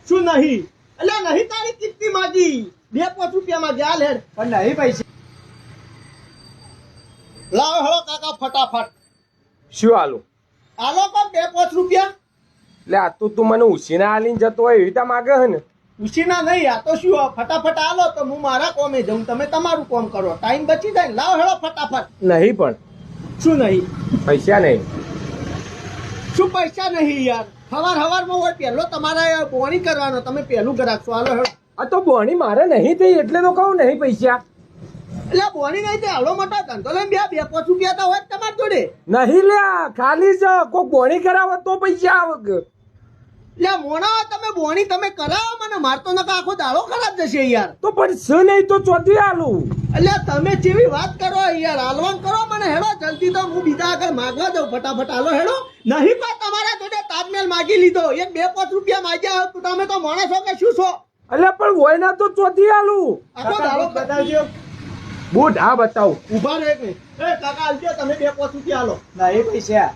શું નહીં? એટલે નહીં તારી કિટની માગી 2-5 રૂપિયા માં ગયા લેડ પણ નહીં પૈસા. લાવો હેળો કાકા ફટાફટ શું આલું? આલો કોણ 2-5 રૂપિયા? એટલે આ તો તું મને ઉછીના આલીને જતો હોય એવી રીતે માગે હે ને? ઉછીના નહીં, આ તો શું ફટાફટ આલો તો હું મારા કોમે જઉં, તમે તમારું કામ કરો, ટાઈમ બચી જાય. લાવો હેળો ફટાફટ. નહીં પણ શું નહીં? પૈસા નહીં. શું પૈસા નહીં યાર? હવારમાં હોય પહેલો તમારે બોણી કરવાનો, તમે પહેલું ગ્રાહક છો. હાલો હેળો. આ તો બોણી મારે નહીં થઈ એટલે તો કહું નહીં પૈસા. એટલે બોણી નહીં તે હાલો મોટો ધંધો લઈને 2-5 રૂપિયા તો હોય તમારી જોડે. નહીં લ્યા, ખાલી જ કોક બોણી કરાવો તો પૈસા આવે. એટલે મોણા તમે બોણી તમે કરાવો મને, મારતો નકા આખો દાડો ખરાબ જશે યાર. તો પણ શું નહીં તો ચોથી આલું. એટલે તમે જેવી વાત કરો યાર, હાલવાન કરો મને. હેડો જલ્દી, તો હું બીજા આગળ માગવા જાઉં. ફટાફટ હાલો હેડો. નહીં પણ તમારા જોડે તાજમહેલ માગી લીધો, 1-2-5 રૂપિયા માગ્યા હોત તો તમે તો માણસ છો કે શું છો? એટલે પણ હોય ના તો ચોથી આલું. આખો દાડો બતાવજો. બૂટ હા બતાવું. ઉભા રહે એક મિનિટ. એ કાકા હાલજો, તમે 2-5 રૂપિયા હાલો. નહીં પૈસા.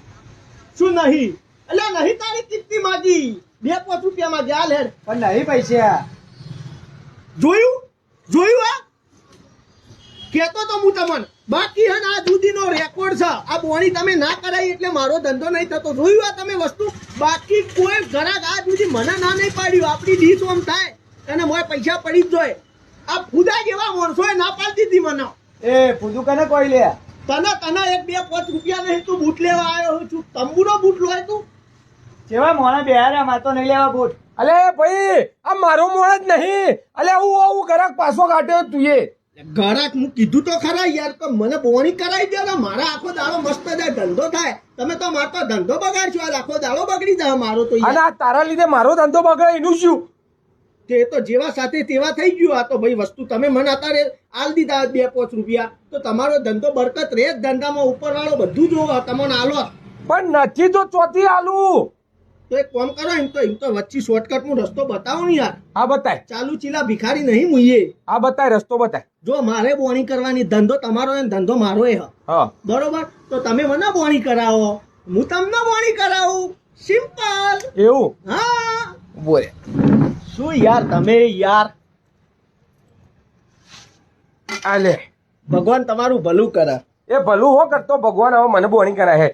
શું નહીં? એટલે નહીં તારી કિટની માગી 2-5 રૂપિયા માં ગયા લેડ. પણ નહીં પૈસા. જોયું આ કેતો તો હું તમને બાકી હે ને આ દૂધીનો રેકોર્ડ છે. આ બોણી તમે ના કરાઈ એટલે મારો ધંધો નહીં થતો. જોયું આ તમે વસ્તુ? બાકી કોઈ ગ્રાહક આ સુધી મને ના નહીં પાડ્યું. આપણી ડીશ ઓમ થાય અને મોય પૈસા પડી જ જોઈએ. આ ફુદા જેવા માણસોએ ના પાડી દીધી મને. એ ફૂદું કને કોઈ લે? તને 1-2-5 રૂપિયા નહીં, તું બૂટ લેવા આવ્યો છું. તંબુનો બૂટ લોય તું. જેવા મોણા બેહાર્યા માર તો નહીં લેવા બૂટ. અલે ભાઈ આ મારો મોણ જ નહીં. અલે આવું ગ્રાહક પાછો કાઢ્યો તું એ. ગ્રાહક હું કીધું તો ખરા યાર કે મને બોણી કરાવી દે ને, મારા આખો દાડો મસ્ત જાય, ધંધો થાય. તમે તો મારો ધંધો બગાડશો. આજ આખો દાડો બગડી જાય મારો તો યાર. અને આ તારા લીધે મારો ધંધો બગડે એનું શું? તે તો જેવા સાથે તેવા થઈ ગયું. આ તો ભાઈ વસ્તુ તમે મને અત્યારે આલ દીધા 2-5 રૂપિયા તો તમારો ધંધો બરકત રહે જ. ધંધામાં ઉપરવાળો બધું જોવો તમને આલો. પણ નથી તો ચોથી આલું. તો એક કામ કરો, એમ તો વચ્ચે શોર્ટકટમાં રસ્તો બતાવો ને યાર. હા બતાય. ચાલુ ચીલા ભિખારી નહીં મુઈએ. હા બતાય, રસ્તો બતાય. જો મારે બોણી કરવાની, ધંધો તમારો ને ધંધો મારો એ હા બરોબર, તો તમે મને બોણી કરાવો, હું તમને બોણી કરાવું. સિમ્પલ. એવું? હા બોલે શું યાર તમે યાર. આલે ભગવાન તમારું ભલું કરે. એ ભલું હો કરતો ભગવાન. હવે મને બોણી કરાય હે.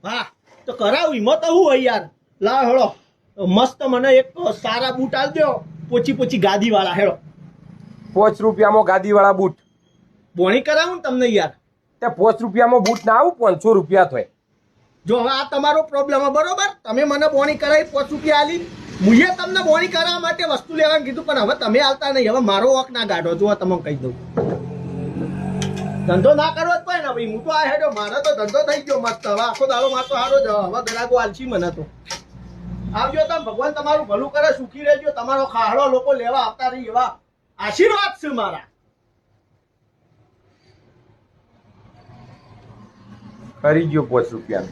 હા તો કરાવું. એમાં તો હું હોય યાર. લાવ હેડો મસ્ત મને એક સારા બૂટ આલજો, પોચી ગાદી વાળા. હેડો 5 રૂપિયામાં ગાદી વાળા બૂટ. બોણી કરાવું ને તમને યાર. તે 5 રૂપિયામાં બૂટ ના આવું, 500 રૂપિયા થાય. જો હવે આ તમારો પ્રોબ્લેમ બરોબર. તમે મને બોણી કરાવી 5 રૂપિયા આલી, મુએ તમને બોણી કરાવવા માટે વસ્તુ લેવાનું કીધું, પણ હવે તમે આલતા નહીં. હવે મારો વક ના ગાઢો. જો તમને કહી દઉં, ધંધો ના કરવો જ પડે ને ભાઈ. હું તો આ હેડો, મારો તો ધંધો થઈ ગયો મસ્ત. હવે આખો દાડો મારો સારો જ. હવે ગ્રાહકો આલસી મને તો. આવજો તમે, ભગવાન તમારું ભલું કરે, સુખી રહેજો. તમારો ખાહડો લોકો લેવા આવતા રહી એવા આશીર્વાદ છે મારા. કરી ગયો 5 રૂપિયા.